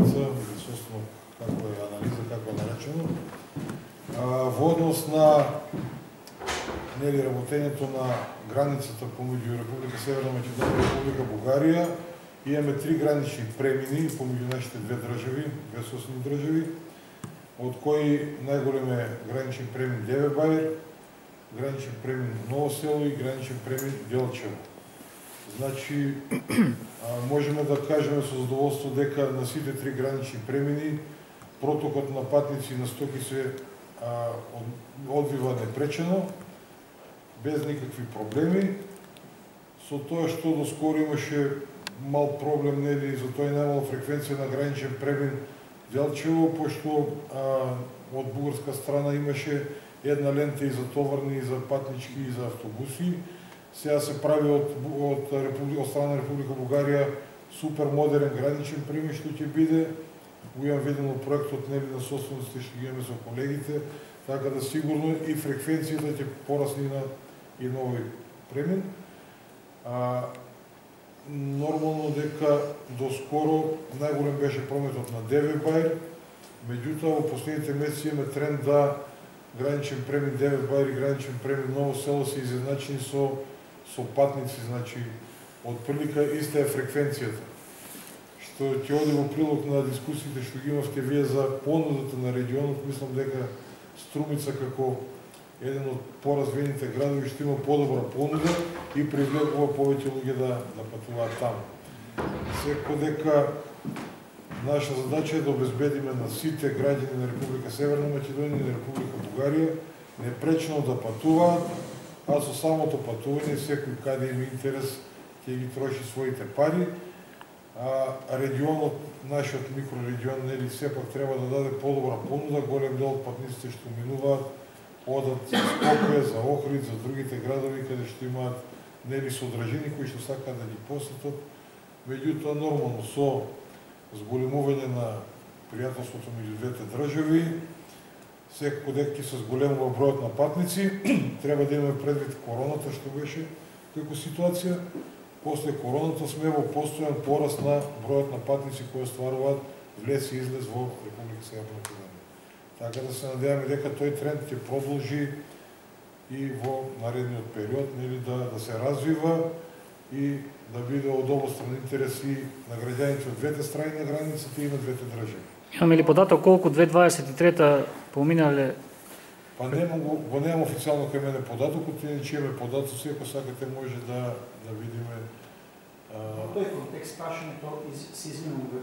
граница, или собствено како е анализа, како е наречено. Во однос на работењето на границата помеѓу Република Северна Македонија и Република Бугарија, имаме 3 гранични премини помеѓу нашите две држави, две соседни држави, од кои најголем е граничен премин Девебајр, граничен премин Ново село и граничен премин Делчево. Значи, можеме да кажеме со задоволство дека на сите 3 гранични премини протокот на патници на стоки се одвива непречено, без никакви проблеми. Со тоа што доскоро имаше мал проблем, нели, за тоа немало фреквенција на граничен премин Делчево, пошто од бугарска страна имаше една лента и за товарни, и за патнички, и за автобуси. Сега се прави од страна на Република Бугарија супер модерен граничен премин што ќе биде. Го имам видено проектот, нели, на собствениците што ги имаме со колегите, така да сигурно и фреквенцијата ќе порасне и на овој премин. Нормално дека доскоро најголем беше прометот на Девебајр, меѓутоа во последните месеци имаме тренд да граничен премин Девебајр и граничен премин Ново село се изедначени со патници, значи од прилика иста е фреквенцијата. Што ќе оди во прилог на дискусиите што ги имавте вие за понудата на регионот, мислам дека Струмица како еден од поразвиените градови што има подобра понуда и привлекува повеќе луѓе да патуваат таму. Секако дека наша задача е да обезбедиме на сите граѓани на Република Северна Македонија и на Република Бугарија непречно да патуваат, а со самото патување секој каде има интерес ќе ги троши своите пари. Регионот, нашиот микрорегион, нели, сепак треба да даде подобра понуда. Голем дел од патниците што минуваат одат за Скопје, за Охрид, за другите градови каде што имаат, нели, содржини кои што сакаат да ги посетат. Меѓутоа, нормално, со зголемување на пријателството меѓу двете држави, секако дека ќе се зголемува бројот на патници, треба да имаме предвид короната што беше како ситуација. После короната сме во постојан пораст на бројот на патници кои остваруваат влез и излез во Република Северна Македонија. Така да се надеваме дека тој тренд ќе продолжи и во наредниот период, нели, да се развива и да биде од обостран интерес и на граѓаните од двете страни на границата и на двете држави. Имаме ли податок колку 2023 поминале? Па го немам официјално кај мене податокот, иначе имаме податоци, ако сакате може да видиме. Во тој контекст прашањето се измена во